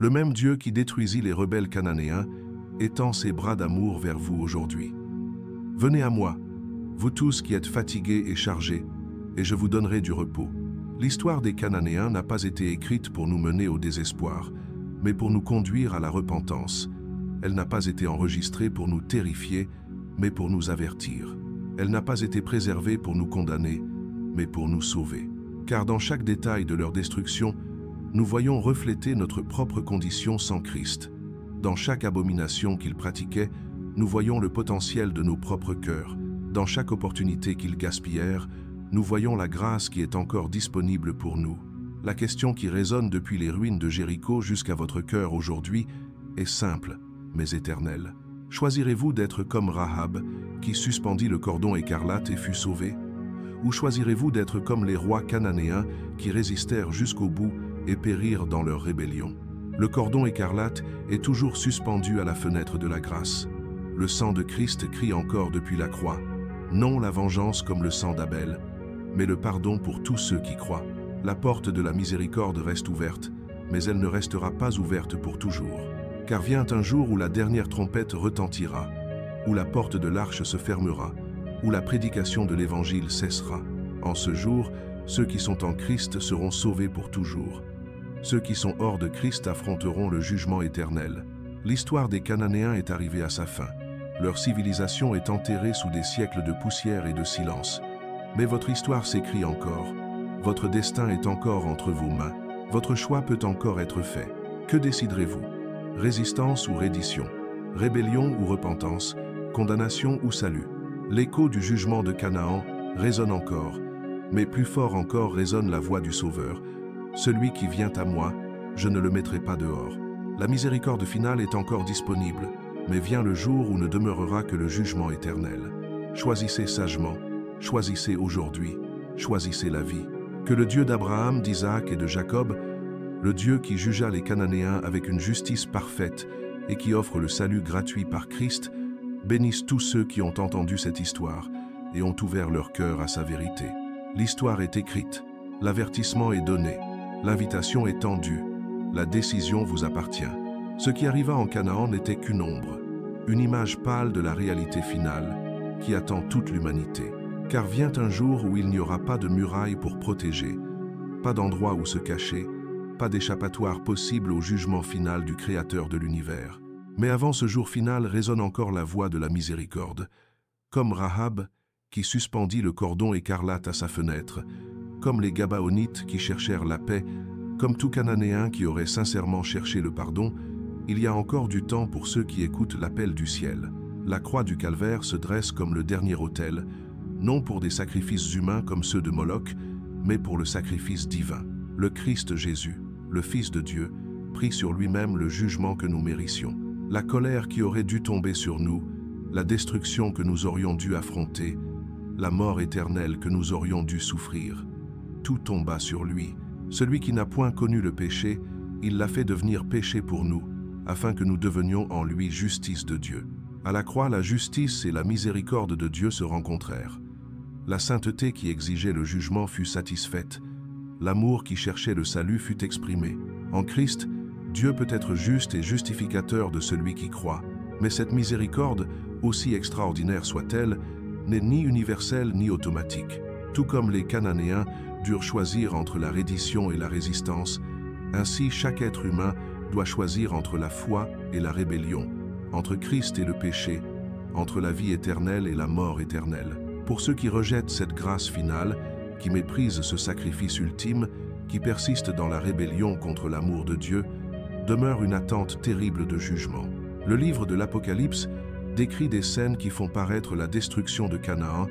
Le même Dieu qui détruisit les rebelles cananéens étend ses bras d'amour vers vous aujourd'hui. Venez à moi, vous tous qui êtes fatigués et chargés, et je vous donnerai du repos. L'histoire des Cananéens n'a pas été écrite pour nous mener au désespoir, mais pour nous conduire à la repentance. Elle n'a pas été enregistrée pour nous terrifier, mais pour nous avertir. Elle n'a pas été préservée pour nous condamner, mais pour nous sauver. Car dans chaque détail de leur destruction, nous voyons refléter notre propre condition sans Christ. Dans chaque abomination qu'ils pratiquaient, nous voyons le potentiel de nos propres cœurs. Dans chaque opportunité qu'ils gaspillèrent, nous voyons la grâce qui est encore disponible pour nous. La question qui résonne depuis les ruines de Jéricho jusqu'à votre cœur aujourd'hui est simple, mais éternelle. Choisirez-vous d'être comme Rahab, qui suspendit le cordon écarlate et fut sauvée? Ou choisirez-vous d'être comme les rois cananéens qui résistèrent jusqu'au bout et périrent dans leur rébellion? Le cordon écarlate est toujours suspendu à la fenêtre de la grâce. Le sang de Christ crie encore depuis la croix. Non la vengeance comme le sang d'Abel, mais le pardon pour tous ceux qui croient. La porte de la miséricorde reste ouverte, mais elle ne restera pas ouverte pour toujours. Car vient un jour où la dernière trompette retentira, où la porte de l'arche se fermera, où la prédication de l'Évangile cessera. En ce jour, ceux qui sont en Christ seront sauvés pour toujours. Ceux qui sont hors de Christ affronteront le jugement éternel. L'histoire des Cananéens est arrivée à sa fin. Leur civilisation est enterrée sous des siècles de poussière et de silence. Mais votre histoire s'écrit encore. Votre destin est encore entre vos mains. Votre choix peut encore être fait. Que déciderez-vous? Résistance ou reddition? Rébellion ou repentance? Condamnation ou salut? L'écho du jugement de Canaan résonne encore, mais plus fort encore résonne la voix du Sauveur. Celui qui vient à moi, je ne le mettrai pas dehors. La miséricorde finale est encore disponible, mais vient le jour où ne demeurera que le jugement éternel. Choisissez sagement. Choisissez aujourd'hui, choisissez la vie. Que le Dieu d'Abraham, d'Isaac et de Jacob, le Dieu qui jugea les Cananéens avec une justice parfaite et qui offre le salut gratuit par Christ, bénisse tous ceux qui ont entendu cette histoire et ont ouvert leur cœur à sa vérité. L'histoire est écrite, l'avertissement est donné, l'invitation est tendue, la décision vous appartient. Ce qui arriva en Canaan n'était qu'une ombre, une image pâle de la réalité finale qui attend toute l'humanité. Car vient un jour où il n'y aura pas de muraille pour protéger, pas d'endroit où se cacher, pas d'échappatoire possible au jugement final du Créateur de l'univers. Mais avant ce jour final résonne encore la voix de la miséricorde, comme Rahab qui suspendit le cordon écarlate à sa fenêtre, comme les Gabaonites qui cherchèrent la paix, comme tout Cananéen qui aurait sincèrement cherché le pardon, il y a encore du temps pour ceux qui écoutent l'appel du ciel. La croix du calvaire se dresse comme le dernier autel, non pour des sacrifices humains comme ceux de Moloch, mais pour le sacrifice divin. Le Christ Jésus, le Fils de Dieu, prit sur lui-même le jugement que nous mérissions. La colère qui aurait dû tomber sur nous, la destruction que nous aurions dû affronter, la mort éternelle que nous aurions dû souffrir. Tout tomba sur lui. Celui qui n'a point connu le péché, il l'a fait devenir péché pour nous, afin que nous devenions en lui justice de Dieu. À la croix, la justice et la miséricorde de Dieu se rencontrèrent. La sainteté qui exigeait le jugement fut satisfaite. L'amour qui cherchait le salut fut exprimé. En Christ, Dieu peut être juste et justificateur de celui qui croit. Mais cette miséricorde, aussi extraordinaire soit-elle, n'est ni universelle ni automatique. Tout comme les Cananéens durent choisir entre la reddition et la résistance, ainsi chaque être humain doit choisir entre la foi et la rébellion, entre Christ et le péché, entre la vie éternelle et la mort éternelle. Pour ceux qui rejettent cette grâce finale, qui méprisent ce sacrifice ultime, qui persistent dans la rébellion contre l'amour de Dieu, demeure une attente terrible de jugement. Le livre de l'Apocalypse décrit des scènes qui font paraître la destruction de Canaan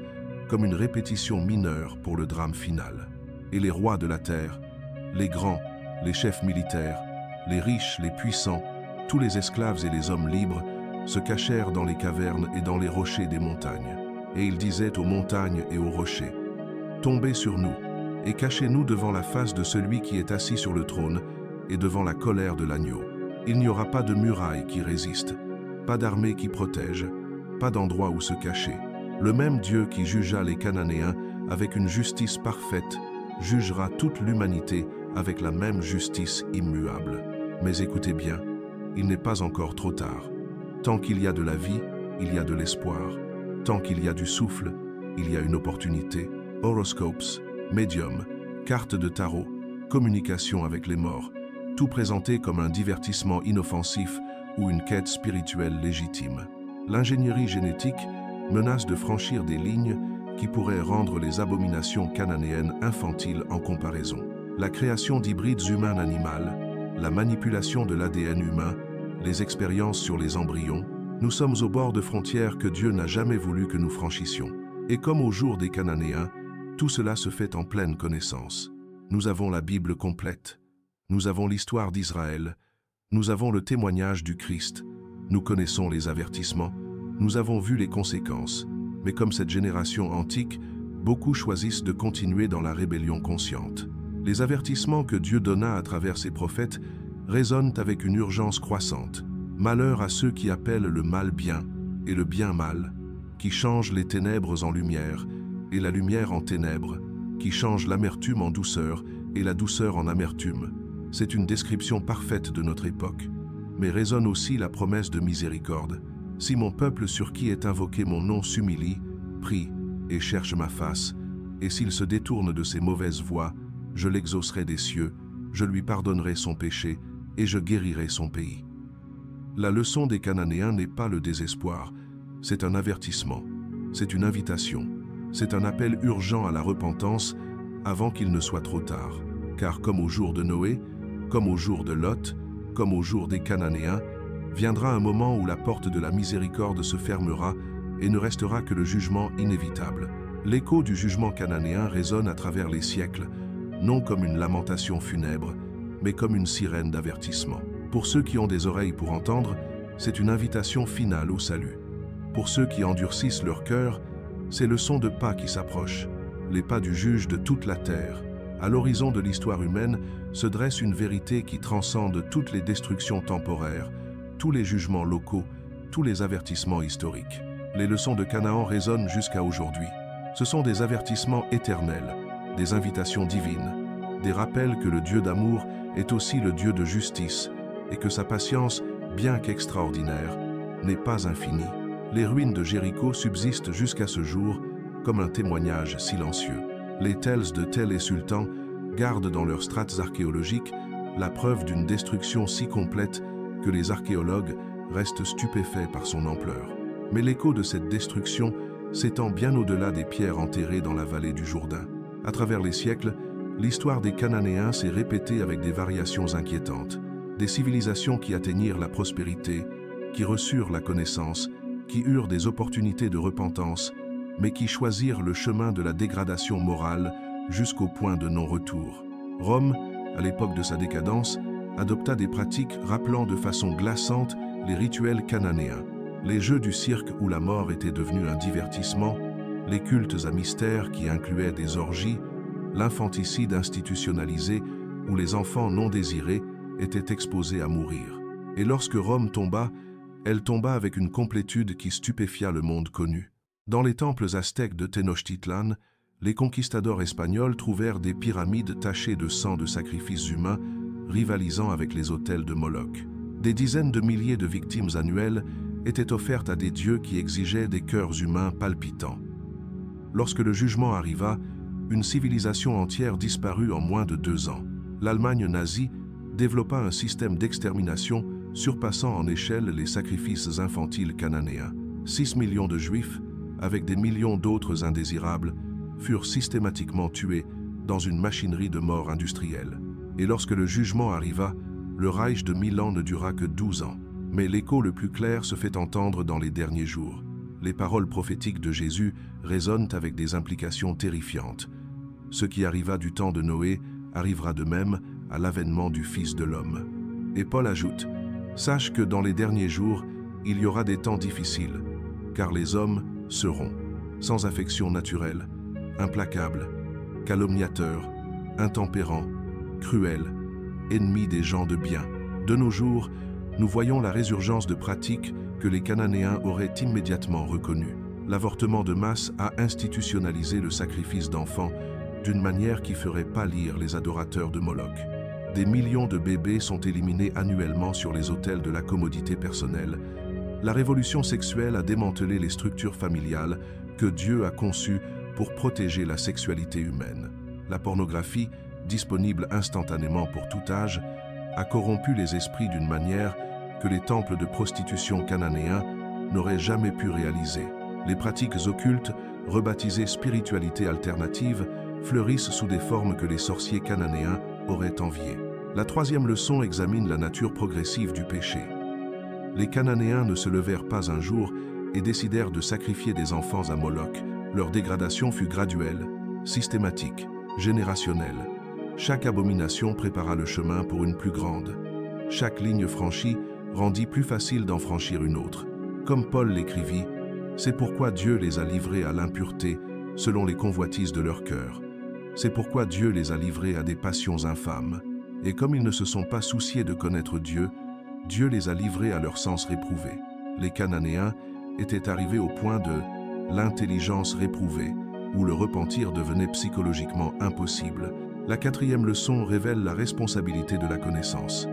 comme une répétition mineure pour le drame final. Et les rois de la terre, les grands, les chefs militaires, les riches, les puissants, tous les esclaves et les hommes libres se cachèrent dans les cavernes et dans les rochers des montagnes. Et ils disaient aux montagnes et aux rochers, « Tombez sur nous, et cachez-nous devant la face de celui qui est assis sur le trône et devant la colère de l'agneau. Il n'y aura pas de muraille qui résiste, pas d'armée qui protège, pas d'endroit où se cacher. Le même Dieu qui jugea les Cananéens avec une justice parfaite, jugera toute l'humanité avec la même justice immuable. Mais écoutez bien, il n'est pas encore trop tard. Tant qu'il y a de la vie, il y a de l'espoir. Tant qu'il y a du souffle, il y a une opportunité. Horoscopes, médium, cartes de tarot, communication avec les morts, tout présenté comme un divertissement inoffensif ou une quête spirituelle légitime. L'ingénierie génétique menace de franchir des lignes qui pourraient rendre les abominations cananéennes infantiles en comparaison. La création d'hybrides humains-animaux, la manipulation de l'ADN humain, les expériences sur les embryons, nous sommes au bord de frontières que Dieu n'a jamais voulu que nous franchissions. Et comme au jour des Cananéens, tout cela se fait en pleine connaissance. Nous avons la Bible complète, nous avons l'histoire d'Israël, nous avons le témoignage du Christ, nous connaissons les avertissements, nous avons vu les conséquences. Mais comme cette génération antique, beaucoup choisissent de continuer dans la rébellion consciente. Les avertissements que Dieu donna à travers ses prophètes résonnent avec une urgence croissante. Malheur à ceux qui appellent le mal bien et le bien mal, qui changent les ténèbres en lumière et la lumière en ténèbres, qui changent l'amertume en douceur et la douceur en amertume. C'est une description parfaite de notre époque. Mais résonne aussi la promesse de miséricorde. Si mon peuple sur qui est invoqué mon nom s'humilie, prie et cherche ma face, et s'il se détourne de ses mauvaises voies, je l'exaucerai des cieux, je lui pardonnerai son péché et je guérirai son pays. La leçon des Cananéens n'est pas le désespoir, c'est un avertissement, c'est une invitation, c'est un appel urgent à la repentance avant qu'il ne soit trop tard. Car comme au jour de Noé, comme au jour de Lot, comme au jour des Cananéens, viendra un moment où la porte de la miséricorde se fermera et ne restera que le jugement inévitable. L'écho du jugement cananéen résonne à travers les siècles, non comme une lamentation funèbre, mais comme une sirène d'avertissement. Pour ceux qui ont des oreilles pour entendre, c'est une invitation finale au salut. Pour ceux qui endurcissent leur cœur, c'est le son de pas qui s'approche, les pas du juge de toute la terre. À l'horizon de l'histoire humaine se dresse une vérité qui transcende toutes les destructions temporaires, tous les jugements locaux, tous les avertissements historiques. Les leçons de Canaan résonnent jusqu'à aujourd'hui. Ce sont des avertissements éternels, des invitations divines, des rappels que le Dieu d'amour est aussi le Dieu de justice et que sa patience, bien qu'extraordinaire, n'est pas infinie. Les ruines de Jéricho subsistent jusqu'à ce jour comme un témoignage silencieux. Les Tels de Tel et Sultan gardent dans leurs strates archéologiques la preuve d'une destruction si complète que les archéologues restent stupéfaits par son ampleur. Mais l'écho de cette destruction s'étend bien au-delà des pierres enterrées dans la vallée du Jourdain. À travers les siècles, l'histoire des Cananéens s'est répétée avec des variations inquiétantes. Des civilisations qui atteignirent la prospérité, qui reçurent la connaissance, qui eurent des opportunités de repentance, mais qui choisirent le chemin de la dégradation morale jusqu'au point de non-retour. Rome, à l'époque de sa décadence, adopta des pratiques rappelant de façon glaçante les rituels cananéens. Les jeux du cirque où la mort était devenue un divertissement, les cultes à mystère qui incluaient des orgies, l'infanticide institutionnalisé où les enfants non désirés étaient exposés à mourir. Et lorsque Rome tomba, elle tomba avec une complétude qui stupéfia le monde connu. Dans les temples aztèques de Tenochtitlan, les conquistadors espagnols trouvèrent des pyramides tachées de sang de sacrifices humains, rivalisant avec les autels de Moloch. Des dizaines de milliers de victimes annuelles étaient offertes à des dieux qui exigeaient des cœurs humains palpitants. Lorsque le jugement arriva, une civilisation entière disparut en moins de 2 ans. L'Allemagne nazie développa un système d'extermination surpassant en échelle les sacrifices infantiles cananéens. 6 millions de Juifs, avec des millions d'autres indésirables, furent systématiquement tués dans une machinerie de mort industrielle. Et lorsque le jugement arriva, le Reich de 1000 ans ne dura que 12 ans. Mais l'écho le plus clair se fait entendre dans les derniers jours. Les paroles prophétiques de Jésus résonnent avec des implications terrifiantes. Ce qui arriva du temps de Noé arrivera de même à l'avènement du Fils de l'homme. Et Paul ajoute, « Sache que dans les derniers jours, il y aura des temps difficiles, car les hommes seront sans affection naturelle, implacables, calomniateurs, intempérants, cruels, ennemis des gens de bien. » De nos jours, nous voyons la résurgence de pratiques que les Cananéens auraient immédiatement reconnues. L'avortement de masse a institutionnalisé le sacrifice d'enfants d'une manière qui ferait pâlir les adorateurs de Moloch. Des millions de bébés sont éliminés annuellement sur les autels de la commodité personnelle. La révolution sexuelle a démantelé les structures familiales que Dieu a conçues pour protéger la sexualité humaine. La pornographie, disponible instantanément pour tout âge, a corrompu les esprits d'une manière que les temples de prostitution cananéens n'auraient jamais pu réaliser. Les pratiques occultes, rebaptisées spiritualité alternative, fleurissent sous des formes que les sorciers cananéens auraient enviées. La troisième leçon examine la nature progressive du péché. Les Cananéens ne se levèrent pas un jour et décidèrent de sacrifier des enfants à Moloch. Leur dégradation fut graduelle, systématique, générationnelle. Chaque abomination prépara le chemin pour une plus grande. Chaque ligne franchie rendit plus facile d'en franchir une autre. Comme Paul l'écrivit, c'est pourquoi Dieu les a livrés à l'impureté selon les convoitises de leur cœur. C'est pourquoi Dieu les a livrés à des passions infâmes. Et comme ils ne se sont pas souciés de connaître Dieu, Dieu les a livrés à leur sens réprouvé. Les Cananéens étaient arrivés au point de l'intelligence réprouvée, où le repentir devenait psychologiquement impossible. La quatrième leçon révèle la responsabilité de la connaissance.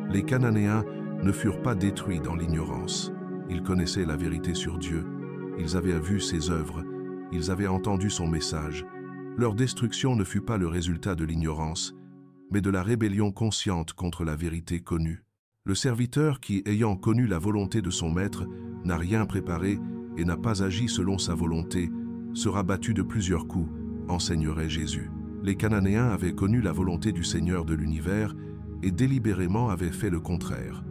Les Cananéens ne furent pas détruits dans l'ignorance. Ils connaissaient la vérité sur Dieu, ils avaient vu ses œuvres, ils avaient entendu son message. Leur destruction ne fut pas le résultat de l'ignorance, mais de la rébellion consciente contre la vérité connue. Le serviteur qui, ayant connu la volonté de son maître, n'a rien préparé et n'a pas agi selon sa volonté, sera battu de plusieurs coups, enseignerait Jésus. Les Cananéens avaient connu la volonté du Seigneur de l'univers et délibérément avaient fait le contraire.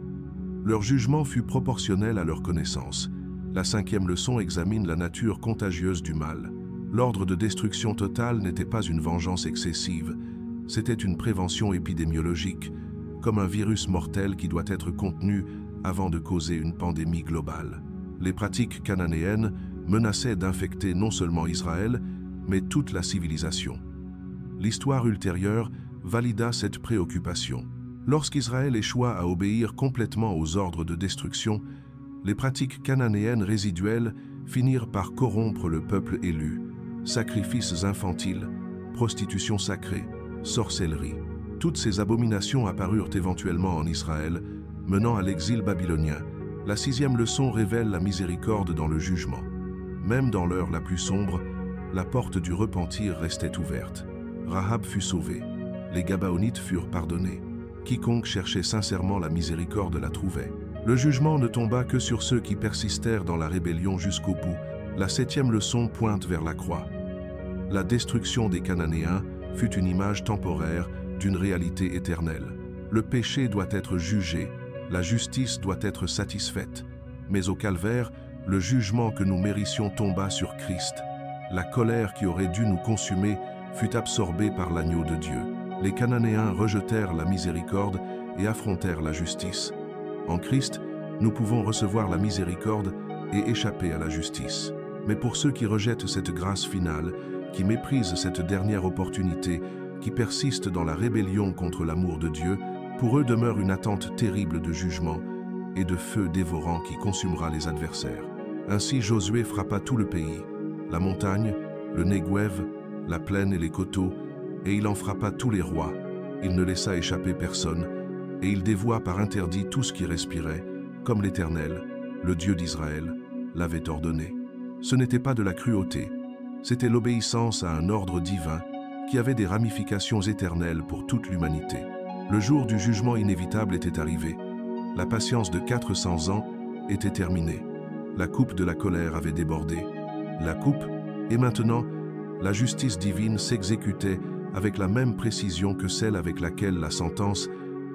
Leur jugement fut proportionnel à leur connaissance. La cinquième leçon examine la nature contagieuse du mal. L'ordre de destruction totale n'était pas une vengeance excessive, c'était une prévention épidémiologique, comme un virus mortel qui doit être contenu avant de causer une pandémie globale. Les pratiques cananéennes menaçaient d'infecter non seulement Israël, mais toute la civilisation. L'histoire ultérieure valida cette préoccupation. Lorsqu'Israël échoua à obéir complètement aux ordres de destruction, les pratiques cananéennes résiduelles finirent par corrompre le peuple élu. Sacrifices infantiles, prostitution sacrée, sorcellerie. Toutes ces abominations apparurent éventuellement en Israël, menant à l'exil babylonien. La sixième leçon révèle la miséricorde dans le jugement. Même dans l'heure la plus sombre, la porte du repentir restait ouverte. Rahab fut sauvée. Les Gabaonites furent pardonnés. Quiconque cherchait sincèrement la miséricorde la trouvait. Le jugement ne tomba que sur ceux qui persistèrent dans la rébellion jusqu'au bout. La septième leçon pointe vers la croix. La destruction des Cananéens fut une image temporaire d'une réalité éternelle. Le péché doit être jugé, la justice doit être satisfaite. Mais au calvaire, le jugement que nous mérissions tomba sur Christ. La colère qui aurait dû nous consumer fut absorbée par l'agneau de Dieu. Les Cananéens rejetèrent la miséricorde et affrontèrent la justice. En Christ, nous pouvons recevoir la miséricorde et échapper à la justice. Mais pour ceux qui rejettent cette grâce finale, qui méprisent cette dernière opportunité, qui persistent dans la rébellion contre l'amour de Dieu, pour eux demeure une attente terrible de jugement et de feu dévorant qui consumera les adversaires. Ainsi Josué frappa tout le pays, la montagne, le Néguev, la plaine et les coteaux, et il en frappa tous les rois. Il ne laissa échapper personne, et il dévoua par interdit tout ce qui respirait, comme l'Éternel, le Dieu d'Israël, l'avait ordonné. Ce n'était pas de la cruauté, c'était l'obéissance à un ordre divin qui avait des ramifications éternelles pour toute l'humanité. Le jour du jugement inévitable était arrivé. La patience de 400 ans était terminée. La coupe de la colère avait débordé. La coupe, et maintenant, la justice divine s'exécutait avec la même précision que celle avec laquelle la sentence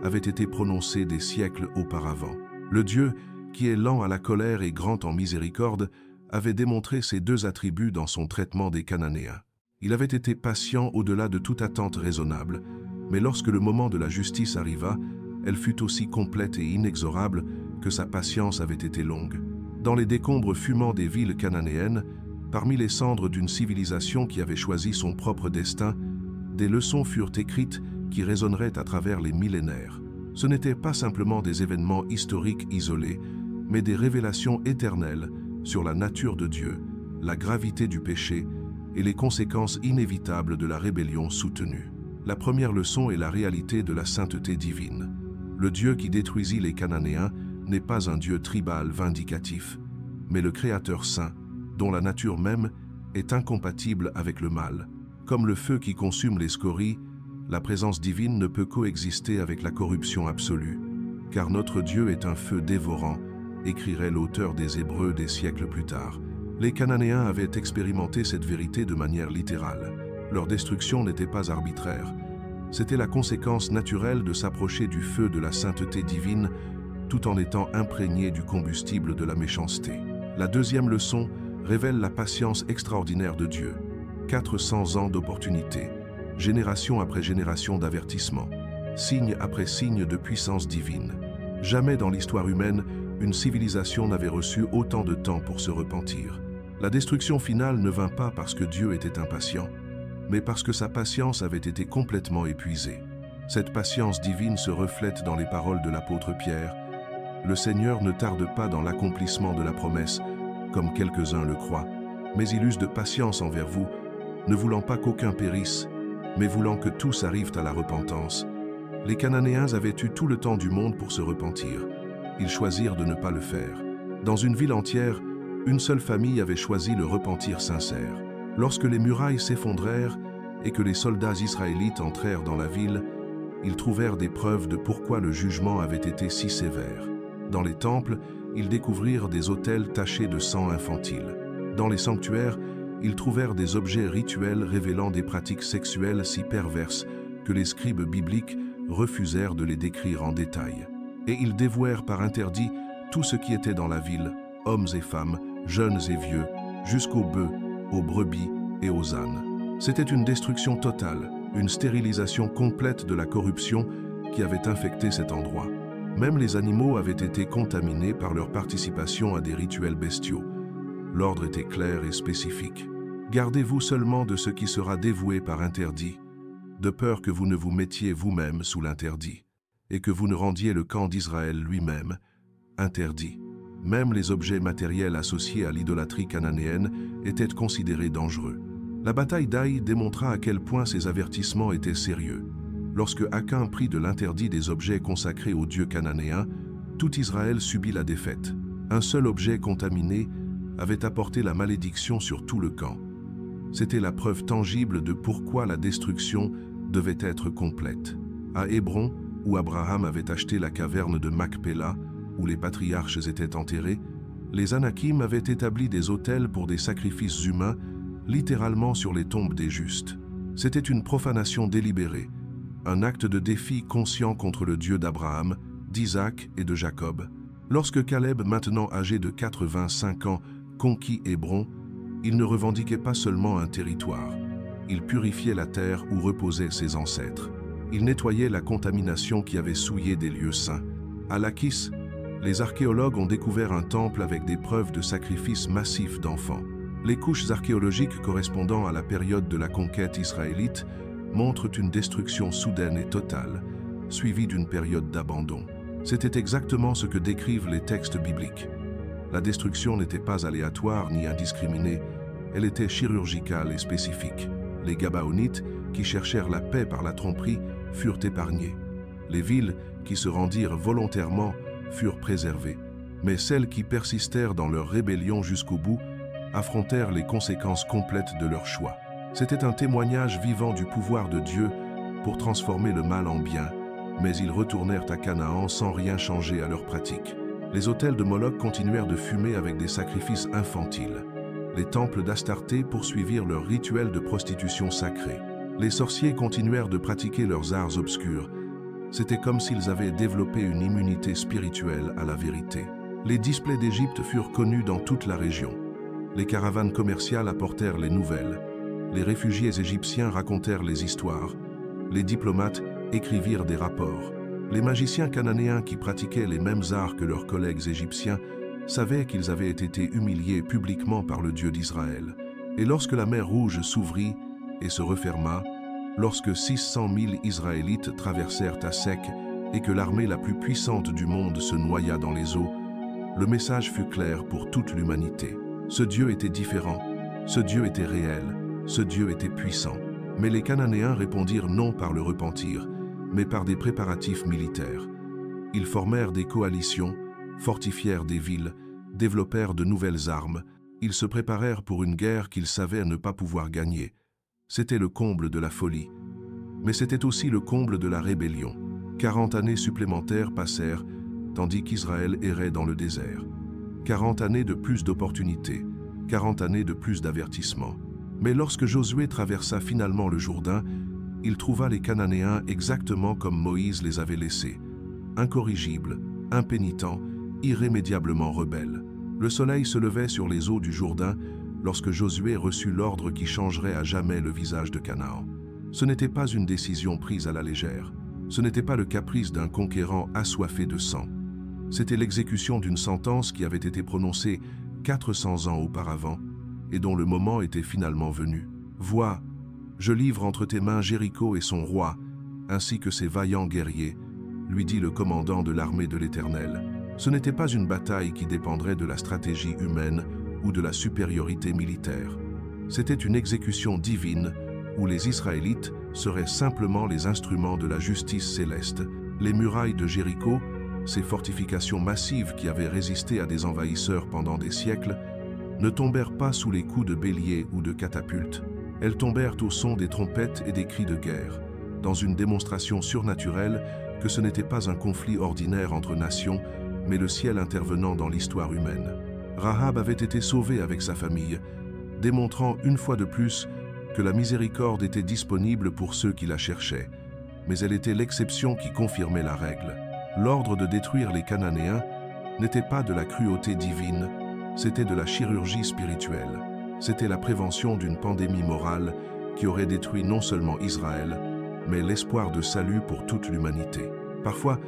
avait été prononcée des siècles auparavant. Le Dieu, qui est lent à la colère et grand en miséricorde, avait démontré ces deux attributs dans son traitement des Cananéens. Il avait été patient au-delà de toute attente raisonnable, mais lorsque le moment de la justice arriva, elle fut aussi complète et inexorable que sa patience avait été longue. Dans les décombres fumants des villes cananéennes, parmi les cendres d'une civilisation qui avait choisi son propre destin, des leçons furent écrites qui résonneraient à travers les millénaires. Ce n'étaient pas simplement des événements historiques isolés, mais des révélations éternelles sur la nature de Dieu, la gravité du péché et les conséquences inévitables de la rébellion soutenue. La première leçon est la réalité de la sainteté divine. Le Dieu qui détruisit les Cananéens n'est pas un Dieu tribal vindicatif, mais le Créateur saint, dont la nature même est incompatible avec le mal. Comme le feu qui consume les scories, la présence divine ne peut coexister avec la corruption absolue, car notre Dieu est un feu dévorant, écrirait l'auteur des Hébreux des siècles plus tard. Les Cananéens avaient expérimenté cette vérité de manière littérale. Leur destruction n'était pas arbitraire. C'était la conséquence naturelle de s'approcher du feu de la sainteté divine tout en étant imprégné du combustible de la méchanceté. La deuxième leçon révèle la patience extraordinaire de Dieu. 400 ans d'opportunité, génération après génération d'avertissements, signe après signe de puissance divine. Jamais dans l'histoire humaine, une civilisation n'avait reçu autant de temps pour se repentir. La destruction finale ne vint pas parce que Dieu était impatient, mais parce que sa patience avait été complètement épuisée. Cette patience divine se reflète dans les paroles de l'apôtre Pierre. « Le Seigneur ne tarde pas dans l'accomplissement de la promesse, comme quelques-uns le croient, mais il use de patience envers vous, ne voulant pas qu'aucun périsse, mais voulant que tous arrivent à la repentance. » Les Cananéens avaient eu tout le temps du monde pour se repentir. Ils choisirent de ne pas le faire. Dans une ville entière, une seule famille avait choisi le repentir sincère. Lorsque les murailles s'effondrèrent et que les soldats israélites entrèrent dans la ville, ils trouvèrent des preuves de pourquoi le jugement avait été si sévère. Dans les temples, ils découvrirent des autels tachés de sang infantile. Dans les sanctuaires, ils trouvèrent des objets rituels révélant des pratiques sexuelles si perverses que les scribes bibliques refusèrent de les décrire en détail. Et ils dévouèrent par interdit tout ce qui était dans la ville, hommes et femmes, jeunes et vieux, jusqu'aux bœufs, aux brebis et aux ânes. C'était une destruction totale, une stérilisation complète de la corruption qui avait infecté cet endroit. Même les animaux avaient été contaminés par leur participation à des rituels bestiaux. L'ordre était clair et spécifique. Gardez-vous seulement de ce qui sera dévoué par interdit, de peur que vous ne vous mettiez vous-même sous l'interdit, et que vous ne rendiez le camp d'Israël lui-même interdit. Même les objets matériels associés à l'idolâtrie cananéenne étaient considérés dangereux. La bataille d'Aï démontra à quel point ces avertissements étaient sérieux. Lorsque Achan prit de l'interdit des objets consacrés aux dieux cananéens, tout Israël subit la défaite. Un seul objet contaminé avait apporté la malédiction sur tout le camp. C'était la preuve tangible de pourquoi la destruction devait être complète. À Hébron, où Abraham avait acheté la caverne de Macpéla, où les patriarches étaient enterrés, les Anakim avaient établi des autels pour des sacrifices humains, littéralement sur les tombes des justes. C'était une profanation délibérée, un acte de défi conscient contre le Dieu d'Abraham, d'Isaac et de Jacob. Lorsque Caleb, maintenant âgé de 85 ans, conquit Hébron, il ne revendiquait pas seulement un territoire. Il purifiait la terre où reposaient ses ancêtres. Il nettoyait la contamination qui avait souillé des lieux saints. À Lachis, les archéologues ont découvert un temple avec des preuves de sacrifices massifs d'enfants. Les couches archéologiques correspondant à la période de la conquête israélite montrent une destruction soudaine et totale, suivie d'une période d'abandon. C'était exactement ce que décrivent les textes bibliques. La destruction n'était pas aléatoire ni indiscriminée, elle était chirurgicale et spécifique. Les Gabaonites, qui cherchèrent la paix par la tromperie, furent épargnés. Les villes qui se rendirent volontairement furent préservées, mais celles qui persistèrent dans leur rébellion jusqu'au bout affrontèrent les conséquences complètes de leur choix. C'était un témoignage vivant du pouvoir de Dieu pour transformer le mal en bien, mais ils retournèrent à Canaan sans rien changer à leur pratique. Les autels de Moloch continuèrent de fumer avec des sacrifices infantiles. Les temples d'Astarté poursuivirent leur rituel de prostitution sacrée. Les sorciers continuèrent de pratiquer leurs arts obscurs. C'était comme s'ils avaient développé une immunité spirituelle à la vérité. Les displays d'Égypte furent connus dans toute la région. Les caravanes commerciales apportèrent les nouvelles. Les réfugiés égyptiens racontèrent les histoires. Les diplomates écrivirent des rapports. Les magiciens cananéens qui pratiquaient les mêmes arts que leurs collègues égyptiens savaient qu'ils avaient été humiliés publiquement par le Dieu d'Israël. Et lorsque la mer Rouge s'ouvrit et se referma, lorsque 600 000 Israélites traversèrent à sec et que l'armée la plus puissante du monde se noya dans les eaux, le message fut clair pour toute l'humanité. Ce Dieu était différent, ce Dieu était réel, ce Dieu était puissant. Mais les Cananéens répondirent non par le repentir, mais par des préparatifs militaires. Ils formèrent des coalitions, fortifièrent des villes, développèrent de nouvelles armes. Ils se préparèrent pour une guerre qu'ils savaient ne pas pouvoir gagner. C'était le comble de la folie. Mais c'était aussi le comble de la rébellion. 40 années supplémentaires passèrent, tandis qu'Israël errait dans le désert. 40 années de plus d'opportunités, 40 années de plus d'avertissements. Mais lorsque Josué traversa finalement le Jourdain, il trouva les Cananéens exactement comme Moïse les avait laissés, incorrigibles, impénitents, irrémédiablement rebelles. Le soleil se levait sur les eaux du Jourdain lorsque Josué reçut l'ordre qui changerait à jamais le visage de Canaan. Ce n'était pas une décision prise à la légère. Ce n'était pas le caprice d'un conquérant assoiffé de sang. C'était l'exécution d'une sentence qui avait été prononcée 400 ans auparavant et dont le moment était finalement venu. « Vois, je livre entre tes mains Jéricho et son roi, ainsi que ses vaillants guerriers, » lui dit le commandant de l'armée de l'Éternel. Ce n'était pas une bataille qui dépendrait de la stratégie humaine ou de la supériorité militaire. C'était une exécution divine où les Israélites seraient simplement les instruments de la justice céleste. Les murailles de Jéricho, ces fortifications massives qui avaient résisté à des envahisseurs pendant des siècles, ne tombèrent pas sous les coups de béliers ou de catapultes. Elles tombèrent au son des trompettes et des cris de guerre, dans une démonstration surnaturelle que ce n'était pas un conflit ordinaire entre nations, mais le ciel intervenant dans l'histoire humaine. Rahab avait été sauvée avec sa famille, démontrant une fois de plus que la miséricorde était disponible pour ceux qui la cherchaient, mais elle était l'exception qui confirmait la règle. L'ordre de détruire les Cananéens n'était pas de la cruauté divine, c'était de la chirurgie spirituelle. C'était la prévention d'une pandémie morale qui aurait détruit non seulement Israël, mais l'espoir de salut pour toute l'humanité. Parfois,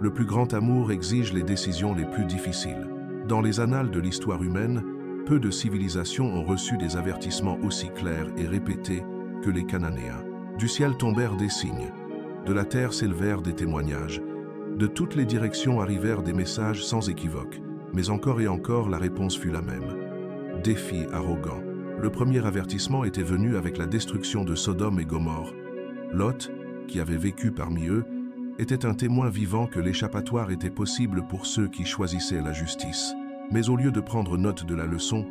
le plus grand amour exige les décisions les plus difficiles. Dans les annales de l'histoire humaine, peu de civilisations ont reçu des avertissements aussi clairs et répétés que les Cananéens. Du ciel tombèrent des signes, de la terre s'élevèrent des témoignages, de toutes les directions arrivèrent des messages sans équivoque, mais encore et encore la réponse fut la même. Défi arrogant. Le premier avertissement était venu avec la destruction de Sodome et Gomorrhe. Lot, qui avait vécu parmi eux, était un témoin vivant que l'échappatoire était possible pour ceux qui choisissaient la justice. Mais au lieu de prendre note de la leçon,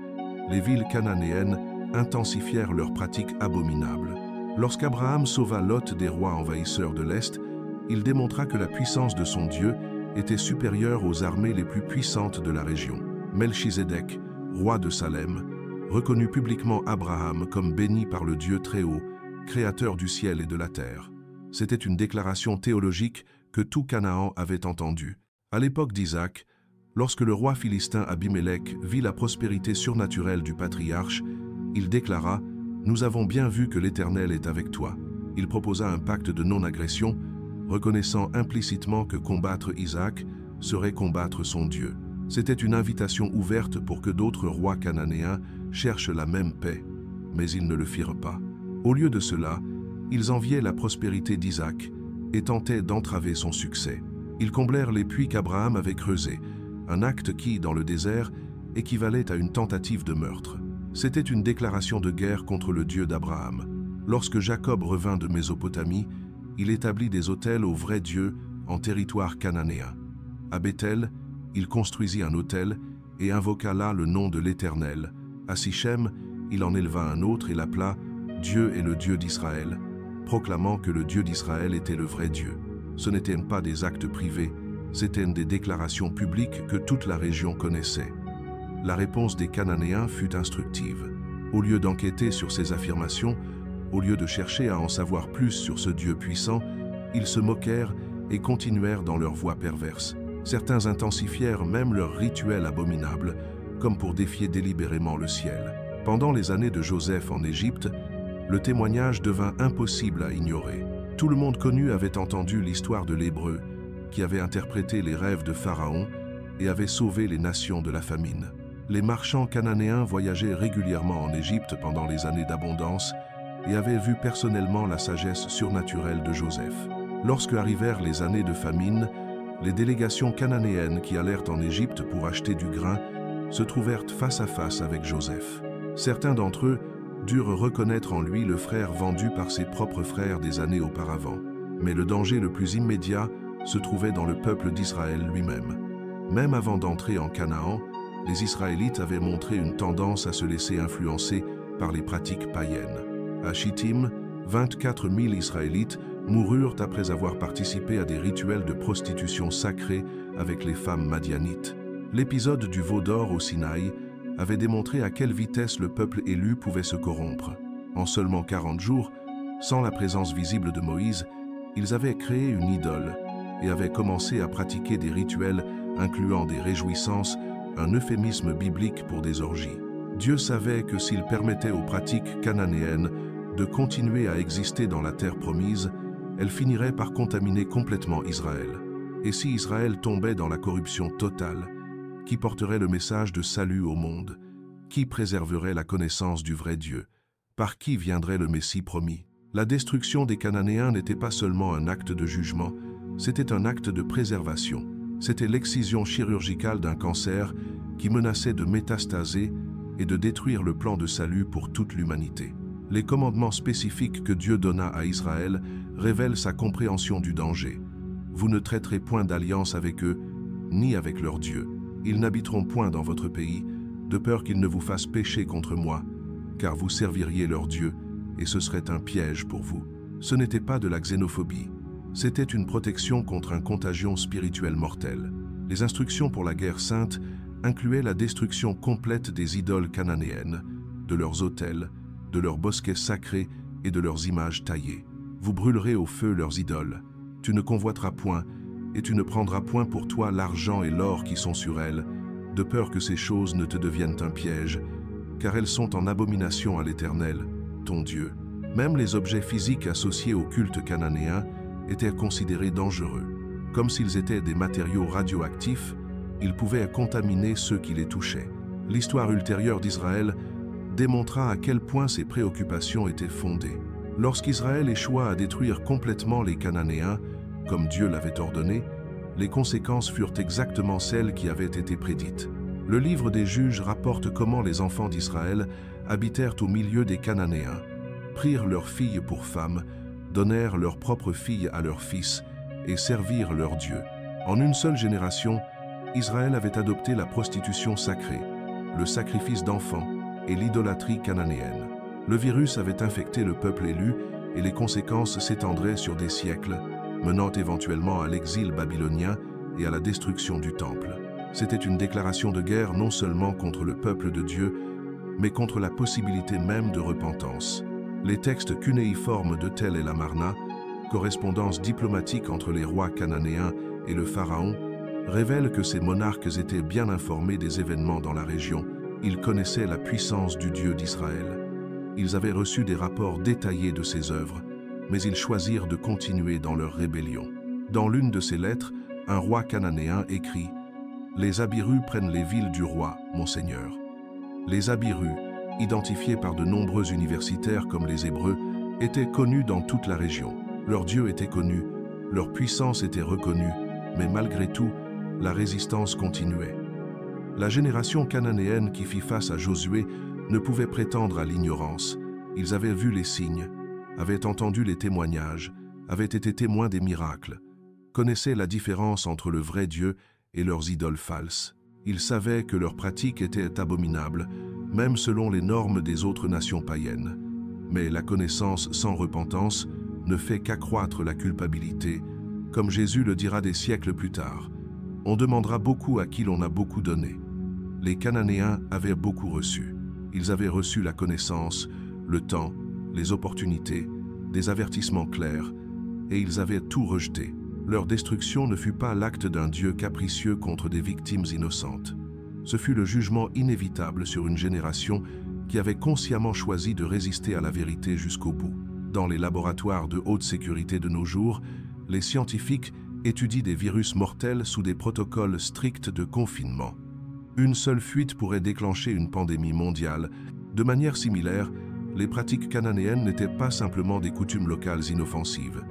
les villes cananéennes intensifièrent leurs pratiques abominables. Lorsqu'Abraham sauva Lot des rois envahisseurs de l'Est, il démontra que la puissance de son Dieu était supérieure aux armées les plus puissantes de la région. Melchizedek, roi de Salem, reconnut publiquement Abraham comme béni par le Dieu Très-Haut, créateur du ciel et de la terre. C'était une déclaration théologique que tout Canaan avait entendue. À l'époque d'Isaac, lorsque le roi philistin Abimélec vit la prospérité surnaturelle du patriarche, il déclara « Nous avons bien vu que l'Éternel est avec toi ». Il proposa un pacte de non-agression, reconnaissant implicitement que combattre Isaac serait combattre son Dieu. C'était une invitation ouverte pour que d'autres rois cananéens cherchent la même paix, mais ils ne le firent pas. Au lieu de cela, ils enviaient la prospérité d'Isaac et tentaient d'entraver son succès. Ils comblèrent les puits qu'Abraham avait creusés, un acte qui, dans le désert, équivalait à une tentative de meurtre. C'était une déclaration de guerre contre le Dieu d'Abraham. Lorsque Jacob revint de Mésopotamie, il établit des autels au vrai Dieu en territoire cananéen. À Béthel, il construisit un autel et invoqua là le nom de l'Éternel. À Sichem, il en éleva un autre et l'appela « Dieu est le Dieu d'Israël », proclamant que le Dieu d'Israël était le vrai Dieu. Ce n'étaient pas des actes privés, c'étaient des déclarations publiques que toute la région connaissait. La réponse des Cananéens fut instructive. Au lieu d'enquêter sur ces affirmations, au lieu de chercher à en savoir plus sur ce Dieu puissant, ils se moquèrent et continuèrent dans leur voie perverse. Certains intensifièrent même leurs rituels abominables, comme pour défier délibérément le ciel. Pendant les années de Joseph en Égypte, le témoignage devint impossible à ignorer. Tout le monde connu avait entendu l'histoire de l'Hébreu, qui avait interprété les rêves de Pharaon et avait sauvé les nations de la famine. Les marchands cananéens voyageaient régulièrement en Égypte pendant les années d'abondance et avaient vu personnellement la sagesse surnaturelle de Joseph. Lorsque arrivèrent les années de famine, les délégations cananéennes qui allèrent en Égypte pour acheter du grain se trouvèrent face à face avec Joseph. Certains d'entre eux durent reconnaître en lui le frère vendu par ses propres frères des années auparavant. Mais le danger le plus immédiat se trouvait dans le peuple d'Israël lui-même. Même avant d'entrer en Canaan, les Israélites avaient montré une tendance à se laisser influencer par les pratiques païennes. À Chittim, 24 000 Israélites moururent après avoir participé à des rituels de prostitution sacrée avec les femmes madianites. L'épisode du veau d'or au Sinaï avait démontré à quelle vitesse le peuple élu pouvait se corrompre. En seulement 40 jours, sans la présence visible de Moïse, ils avaient créé une idole et avaient commencé à pratiquer des rituels incluant des réjouissances, un euphémisme biblique pour des orgies. Dieu savait que s'il permettait aux pratiques cananéennes de continuer à exister dans la terre promise, elles finiraient par contaminer complètement Israël. Et si Israël tombait dans la corruption totale, qui porterait le message de salut au monde? Qui préserverait la connaissance du vrai Dieu? Par qui viendrait le Messie promis? La destruction des Cananéens n'était pas seulement un acte de jugement, c'était un acte de préservation. C'était l'excision chirurgicale d'un cancer qui menaçait de métastaser et de détruire le plan de salut pour toute l'humanité. Les commandements spécifiques que Dieu donna à Israël révèlent sa compréhension du danger. Vous ne traiterez point d'alliance avec eux, ni avec leur Dieu. Ils n'habiteront point dans votre pays, de peur qu'ils ne vous fassent pécher contre moi, car vous serviriez leur Dieu, et ce serait un piège pour vous. Ce n'était pas de la xénophobie, c'était une protection contre un contagion spirituel mortel. Les instructions pour la guerre sainte incluaient la destruction complète des idoles cananéennes, de leurs autels, de leurs bosquets sacrés et de leurs images taillées. Vous brûlerez au feu leurs idoles. Tu ne convoiteras point, et tu ne prendras point pour toi l'argent et l'or qui sont sur elles, de peur que ces choses ne te deviennent un piège, car elles sont en abomination à l'Éternel, ton Dieu. Même les objets physiques associés au culte cananéen étaient considérés dangereux. Comme s'ils étaient des matériaux radioactifs, ils pouvaient contaminer ceux qui les touchaient. L'histoire ultérieure d'Israël démontra à quel point ces préoccupations étaient fondées. Lorsqu'Israël échoua à détruire complètement les Cananéens, comme Dieu l'avait ordonné, les conséquences furent exactement celles qui avaient été prédites. Le livre des Juges rapporte comment les enfants d'Israël habitèrent au milieu des Cananéens, prirent leurs filles pour femmes, donnèrent leurs propres filles à leurs fils et servirent leur Dieu. En une seule génération, Israël avait adopté la prostitution sacrée, le sacrifice d'enfants et l'idolâtrie cananéenne. Le virus avait infecté le peuple élu et les conséquences s'étendraient sur des siècles, menant éventuellement à l'exil babylonien et à la destruction du temple. C'était une déclaration de guerre non seulement contre le peuple de Dieu, mais contre la possibilité même de repentance. Les textes cunéiformes de Tel el Amarna, correspondance diplomatique entre les rois cananéens et le pharaon, révèlent que ces monarques étaient bien informés des événements dans la région. Ils connaissaient la puissance du Dieu d'Israël. Ils avaient reçu des rapports détaillés de ses œuvres, mais ils choisirent de continuer dans leur rébellion. Dans l'une de ces lettres, un roi cananéen écrit « Les Abirus prennent les villes du roi, mon seigneur. » Les Abirus, identifiés par de nombreux universitaires comme les Hébreux, étaient connus dans toute la région. Leur Dieu était connu, leur puissance était reconnue, mais malgré tout, la résistance continuait. La génération cananéenne qui fit face à Josué ne pouvait prétendre à l'ignorance. Ils avaient vu les signes, avaient entendu les témoignages, avaient été témoins des miracles, connaissaient la différence entre le vrai Dieu et leurs idoles falses. Ils savaient que leurs pratiques étaient abominables, même selon les normes des autres nations païennes. Mais la connaissance sans repentance ne fait qu'accroître la culpabilité, comme Jésus le dira des siècles plus tard. On demandera beaucoup à qui l'on a beaucoup donné. Les Cananéens avaient beaucoup reçu. Ils avaient reçu la connaissance, le temps, les opportunités, des avertissements clairs, et ils avaient tout rejeté. Leur destruction ne fut pas l'acte d'un Dieu capricieux contre des victimes innocentes. Ce fut le jugement inévitable sur une génération qui avait consciemment choisi de résister à la vérité jusqu'au bout. Dans les laboratoires de haute sécurité de nos jours, les scientifiques étudient des virus mortels sous des protocoles stricts de confinement. Une seule fuite pourrait déclencher une pandémie mondiale. De manière similaire, les pratiques cananéennes n'étaient pas simplement des coutumes locales inoffensives.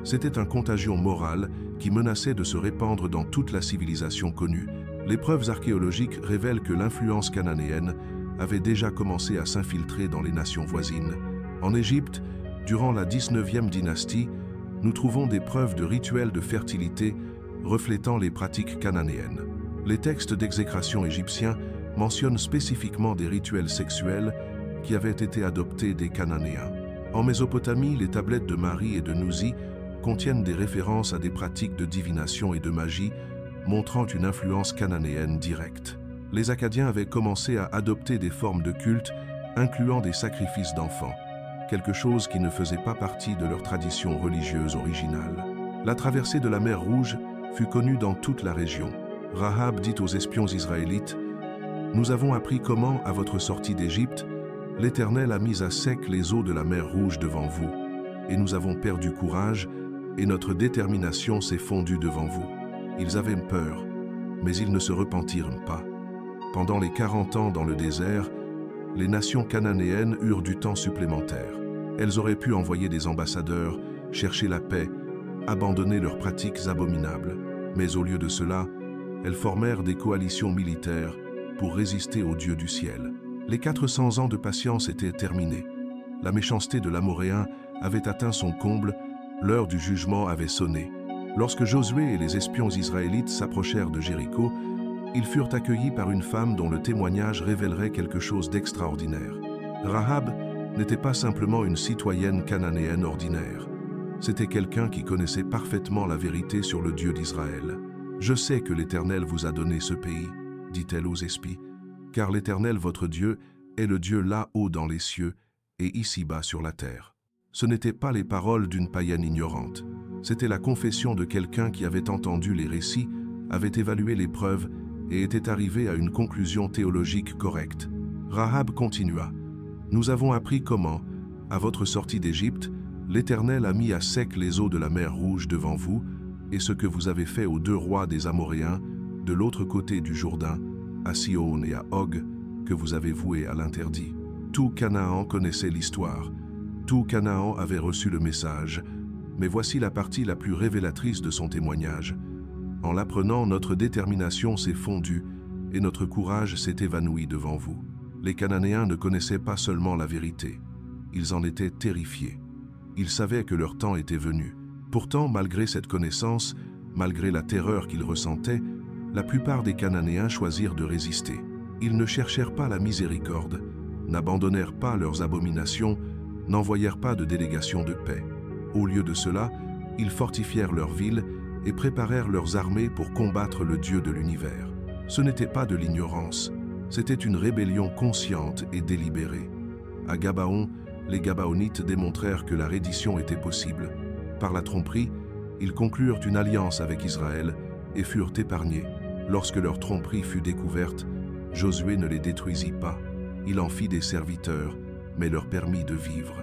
C'était un contagion moral qui menaçait de se répandre dans toute la civilisation connue. Les preuves archéologiques révèlent que l'influence cananéenne avaient déjà commencé à s'infiltrer dans les nations voisines. En Égypte, durant la 19e dynastie, nous trouvons des preuves de rituels de fertilité reflétant les pratiques cananéennes. Les textes d'exécration égyptiens mentionnent spécifiquement des rituels sexuels qui avaient été adoptés des Cananéens. En Mésopotamie, les tablettes de Marie et de Nouzi contiennent des références à des pratiques de divination et de magie, montrant une influence cananéenne directe. Les Akkadiens avaient commencé à adopter des formes de culte, incluant des sacrifices d'enfants, quelque chose qui ne faisait pas partie de leur tradition religieuse originale. La traversée de la mer Rouge fut connue dans toute la région. Rahab dit aux espions israélites: « Nous avons appris comment, à votre sortie d'Égypte, l'Éternel a mis à sec les eaux de la mer Rouge devant vous, et nous avons perdu courage, et notre détermination s'est fondue devant vous. » Ils avaient peur, mais ils ne se repentirent pas. Pendant les 40 ans dans le désert, les nations cananéennes eurent du temps supplémentaire. Elles auraient pu envoyer des ambassadeurs, chercher la paix, abandonner leurs pratiques abominables. Mais au lieu de cela, elles formèrent des coalitions militaires pour résister au Dieu du ciel. Les 400 ans de patience étaient terminés. La méchanceté de l'Amoréen avait atteint son comble, l'heure du jugement avait sonné. Lorsque Josué et les espions israélites s'approchèrent de Jéricho, ils furent accueillis par une femme dont le témoignage révélerait quelque chose d'extraordinaire. Rahab n'était pas simplement une citoyenne cananéenne ordinaire. C'était quelqu'un qui connaissait parfaitement la vérité sur le Dieu d'Israël. « Je sais que l'Éternel vous a donné ce pays, » dit-elle aux espies, « car l'Éternel votre Dieu est le Dieu là-haut dans les cieux et ici-bas sur la terre. » Ce n'étaient pas les paroles d'une païenne ignorante. C'était la confession de quelqu'un qui avait entendu les récits, avait évalué les preuves et était arrivé à une conclusion théologique correcte. Rahab continua: « Nous avons appris comment, à votre sortie d'Égypte, l'Éternel a mis à sec les eaux de la mer Rouge devant vous, et ce que vous avez fait aux 2 rois des Amoréens, de l'autre côté du Jourdain, à Sihon et à Og, que vous avez voués à l'interdit. » Tout Canaan connaissait l'histoire. Tout Canaan avait reçu le message. Mais voici la partie la plus révélatrice de son témoignage. En l'apprenant, notre détermination s'est fondue et notre courage s'est évanoui devant vous. Les Cananéens ne connaissaient pas seulement la vérité, ils en étaient terrifiés. Ils savaient que leur temps était venu. Pourtant, malgré cette connaissance, malgré la terreur qu'ils ressentaient, la plupart des Cananéens choisirent de résister. Ils ne cherchèrent pas la miséricorde, n'abandonnèrent pas leurs abominations, n'envoyèrent pas de délégation de paix. Au lieu de cela, ils fortifièrent leurs villes et préparèrent leurs armées pour combattre le Dieu de l'univers. Ce n'était pas de l'ignorance, c'était une rébellion consciente et délibérée. À Gabaon, les Gabaonites démontrèrent que la reddition était possible. Par la tromperie, ils conclurent une alliance avec Israël et furent épargnés. Lorsque leur tromperie fut découverte, Josué ne les détruisit pas. Il en fit des serviteurs, mais leur permit de vivre.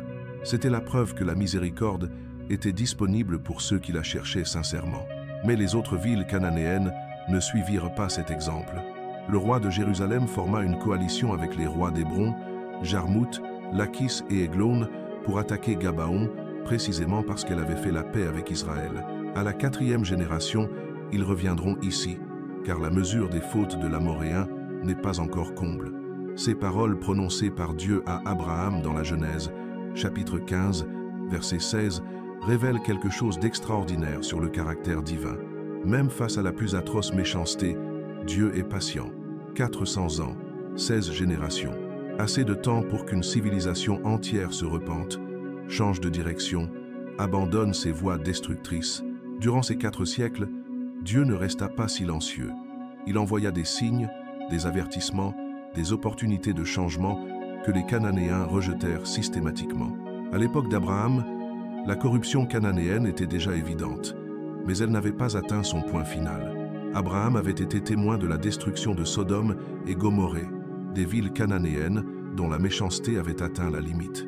C'était la preuve que la miséricorde était disponible pour ceux qui la cherchaient sincèrement. Mais les autres villes cananéennes ne suivirent pas cet exemple. Le roi de Jérusalem forma une coalition avec les rois d'Hébron, Jarmuth, Lachis et Eglon pour attaquer Gabaon, précisément parce qu'elle avait fait la paix avec Israël. À la 4e génération, ils reviendront ici, car la mesure des fautes de l'Amoréen n'est pas encore comble. Ces paroles prononcées par Dieu à Abraham dans la Genèse, chapitre 15, verset 16, révèlent quelque chose d'extraordinaire sur le caractère divin. Même face à la plus atroce méchanceté, Dieu est patient. 400 ans, 16 générations. Assez de temps pour qu'une civilisation entière se repente, change de direction, abandonne ses voies destructrices. Durant ces 4 siècles, Dieu ne resta pas silencieux. Il envoya des signes, des avertissements, des opportunités de changement que les Cananéens rejetèrent systématiquement. À l'époque d'Abraham, la corruption cananéenne était déjà évidente, mais elle n'avait pas atteint son point final. Abraham avait été témoin de la destruction de Sodome et Gomorrhée, des villes cananéennes dont la méchanceté avait atteint la limite.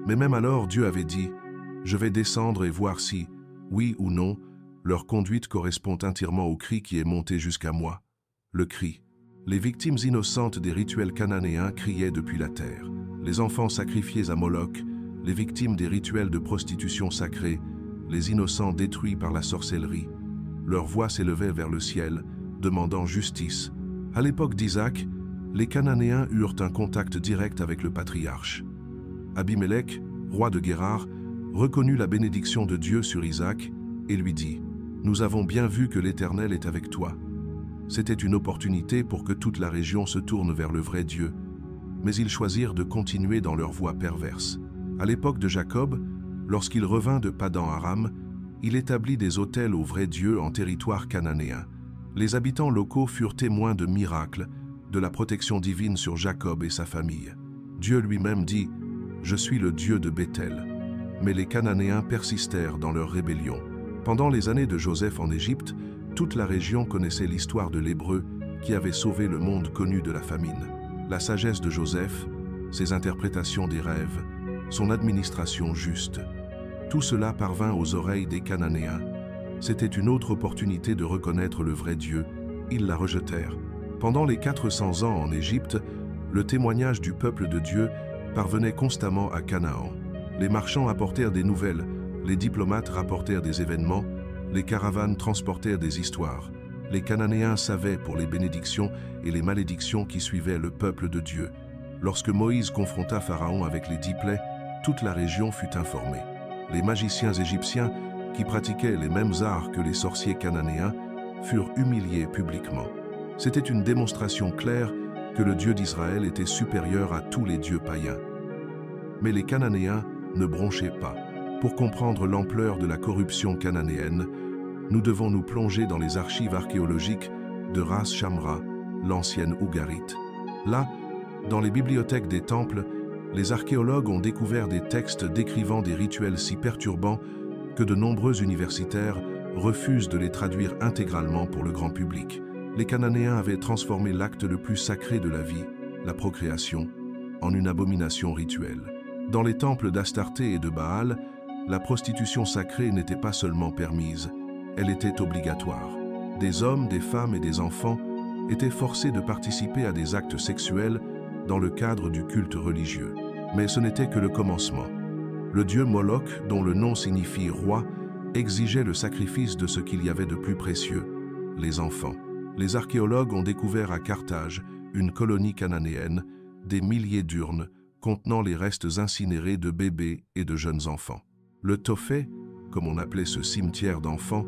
Mais même alors, Dieu avait dit « Je vais descendre et voir si, oui ou non, leur conduite correspond entièrement au cri qui est monté jusqu'à moi. » Le cri. Les victimes innocentes des rituels cananéens criaient depuis la terre. Les enfants sacrifiés à Moloch, les victimes des rituels de prostitution sacrée, les innocents détruits par la sorcellerie. Leur voix s'élevait vers le ciel, demandant justice. À l'époque d'Isaac, les Cananéens eurent un contact direct avec le patriarche. Abimélec, roi de Guérar, reconnut la bénédiction de Dieu sur Isaac et lui dit « Nous avons bien vu que l'Éternel est avec toi ». C'était une opportunité pour que toute la région se tourne vers le vrai Dieu, mais ils choisirent de continuer dans leur voie perverse. À l'époque de Jacob, lorsqu'il revint de Padan-Aram, il établit des autels au vrai Dieu en territoire cananéen. Les habitants locaux furent témoins de miracles, de la protection divine sur Jacob et sa famille. Dieu lui-même dit « Je suis le Dieu de Béthel ». Mais les Cananéens persistèrent dans leur rébellion. Pendant les années de Joseph en Égypte, toute la région connaissait l'histoire de l'Hébreu qui avait sauvé le monde connu de la famine. La sagesse de Joseph, ses interprétations des rêves, son administration juste. Tout cela parvint aux oreilles des Cananéens. C'était une autre opportunité de reconnaître le vrai Dieu. Ils la rejetèrent. Pendant les 400 ans en Égypte, le témoignage du peuple de Dieu parvenait constamment à Canaan. Les marchands apportèrent des nouvelles, les diplomates rapportèrent des événements, les caravanes transportèrent des histoires. Les Cananéens savaient pour les bénédictions et les malédictions qui suivaient le peuple de Dieu. Lorsque Moïse confronta Pharaon avec les 10 plaies, toute la région fut informée. Les magiciens égyptiens, qui pratiquaient les mêmes arts que les sorciers cananéens, furent humiliés publiquement. C'était une démonstration claire que le Dieu d'Israël était supérieur à tous les dieux païens. Mais les Cananéens ne bronchaient pas. Pour comprendre l'ampleur de la corruption cananéenne, nous devons nous plonger dans les archives archéologiques de Ras Shamra, l'ancienne Ougarite. Là, dans les bibliothèques des temples, les archéologues ont découvert des textes décrivant des rituels si perturbants que de nombreux universitaires refusent de les traduire intégralement pour le grand public. Les Cananéens avaient transformé l'acte le plus sacré de la vie, la procréation, en une abomination rituelle. Dans les temples d'Astarté et de Baal, la prostitution sacrée n'était pas seulement permise, elle était obligatoire. Des hommes, des femmes et des enfants étaient forcés de participer à des actes sexuels dans le cadre du culte religieux. Mais ce n'était que le commencement. Le dieu Moloch, dont le nom signifie roi, exigeait le sacrifice de ce qu'il y avait de plus précieux, les enfants. Les archéologues ont découvert à Carthage, une colonie cananéenne, des milliers d'urnes contenant les restes incinérés de bébés et de jeunes enfants. Le Tophé, comme on appelait ce cimetière d'enfants,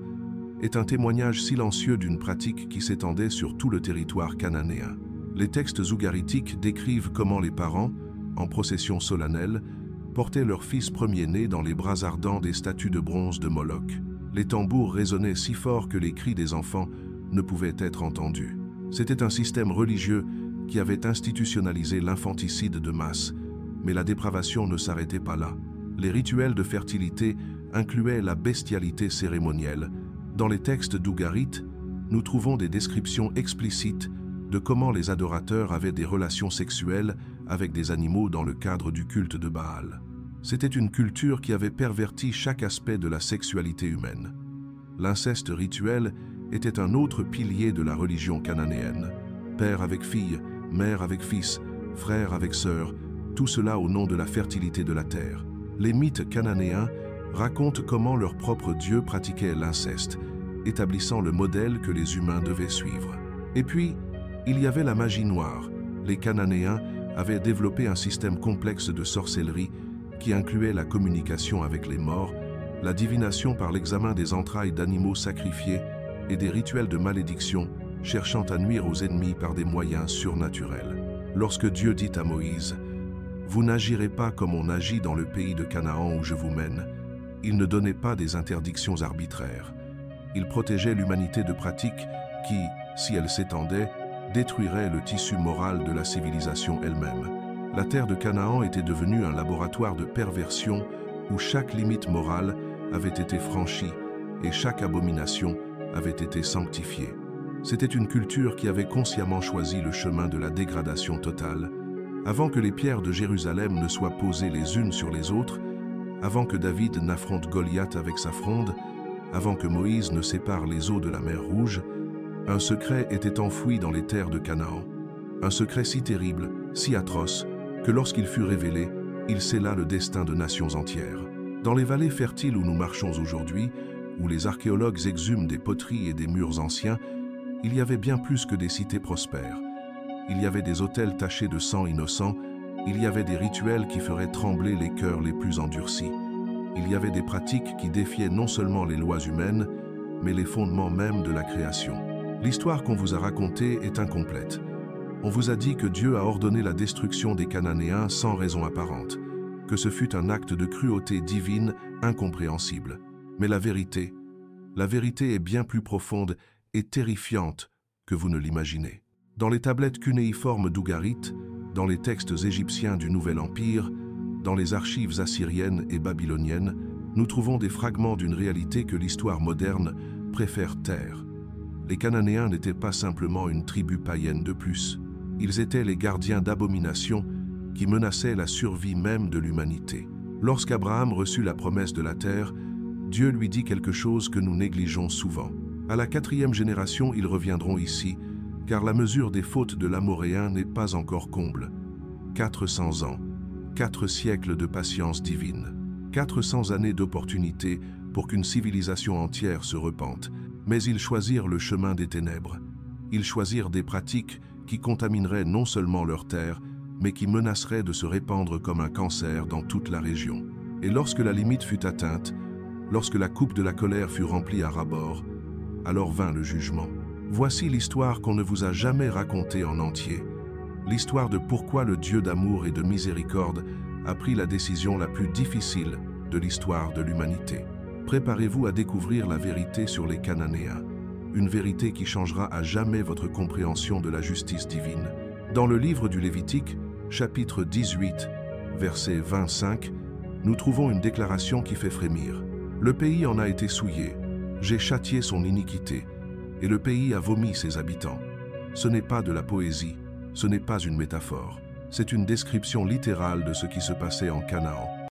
est un témoignage silencieux d'une pratique qui s'étendait sur tout le territoire cananéen. Les textes ougaritiques décrivent comment les parents, en procession solennelle, portaient leur fils premier-né dans les bras ardents des statues de bronze de Moloch. Les tambours résonnaient si fort que les cris des enfants ne pouvaient être entendus. C'était un système religieux qui avait institutionnalisé l'infanticide de masse, mais la dépravation ne s'arrêtait pas là. Les rituels de fertilité incluaient la bestialité cérémonielle. Dans les textes d'Ougarit, nous trouvons des descriptions explicites de comment les adorateurs avaient des relations sexuelles avec des animaux dans le cadre du culte de Baal. C'était une culture qui avait perverti chaque aspect de la sexualité humaine. L'inceste rituel était un autre pilier de la religion cananéenne. Père avec fille, mère avec fils, frère avec sœur, tout cela au nom de la fertilité de la terre. Les mythes cananéens racontent comment leur propre Dieu pratiquait l'inceste, établissant le modèle que les humains devaient suivre. Et puis, il y avait la magie noire. Les Cananéens avaient développé un système complexe de sorcellerie qui incluait la communication avec les morts, la divination par l'examen des entrailles d'animaux sacrifiés et des rituels de malédiction cherchant à nuire aux ennemis par des moyens surnaturels. Lorsque Dieu dit à Moïse « Vous n'agirez pas comme on agit dans le pays de Canaan où je vous mène », il ne donnait pas des interdictions arbitraires. Il protégeait l'humanité de pratiques qui, si elles s'étendaient, détruiraient le tissu moral de la civilisation elle-même. La terre de Canaan était devenue un laboratoire de perversion où chaque limite morale avait été franchie et chaque abomination avait été sanctifiée. C'était une culture qui avait consciemment choisi le chemin de la dégradation totale. Avant que les pierres de Jérusalem ne soient posées les unes sur les autres, avant que David n'affronte Goliath avec sa fronde, avant que Moïse ne sépare les eaux de la mer Rouge, un secret était enfoui dans les terres de Canaan. Un secret si terrible, si atroce, que lorsqu'il fut révélé, il scella le destin de nations entières. Dans les vallées fertiles où nous marchons aujourd'hui, où les archéologues exhument des poteries et des murs anciens, il y avait bien plus que des cités prospères. il y avait des autels tachés de sang innocent, il y avait des rituels qui feraient trembler les cœurs les plus endurcis. Il y avait des pratiques qui défiaient non seulement les lois humaines, mais les fondements même de la création. L'histoire qu'on vous a racontée est incomplète. On vous a dit que Dieu a ordonné la destruction des Cananéens sans raison apparente, que ce fut un acte de cruauté divine incompréhensible. Mais la vérité est bien plus profonde et terrifiante que vous ne l'imaginez. Dans les tablettes cunéiformes d'Ougarit, dans les textes égyptiens du Nouvel Empire, dans les archives assyriennes et babyloniennes, nous trouvons des fragments d'une réalité que l'histoire moderne préfère taire. Les Cananéens n'étaient pas simplement une tribu païenne de plus. Ils étaient les gardiens d'abominations qui menaçaient la survie même de l'humanité. Lorsqu'Abraham reçut la promesse de la terre, Dieu lui dit quelque chose que nous négligeons souvent. À la 4e génération, ils reviendront ici, car la mesure des fautes de l'Amoréen n'est pas encore comble. 400 ans, 4 siècles de patience divine, 400 années d'opportunité pour qu'une civilisation entière se repente. Mais ils choisirent le chemin des ténèbres. Ils choisirent des pratiques qui contamineraient non seulement leur terre, mais qui menaceraient de se répandre comme un cancer dans toute la région. Et lorsque la limite fut atteinte, lorsque la coupe de la colère fut remplie à ras-bord, alors vint le jugement. Voici l'histoire qu'on ne vous a jamais racontée en entier. L'histoire de pourquoi le Dieu d'amour et de miséricorde a pris la décision la plus difficile de l'histoire de l'humanité. Préparez-vous à découvrir la vérité sur les Cananéens, une vérité qui changera à jamais votre compréhension de la justice divine. Dans le livre du Lévitique, chapitre 18, verset 25, nous trouvons une déclaration qui fait frémir. Le pays en a été souillé, j'ai châtié son iniquité, et le pays a vomi ses habitants. Ce n'est pas de la poésie, ce n'est pas une métaphore, c'est une description littérale de ce qui se passait en Canaan.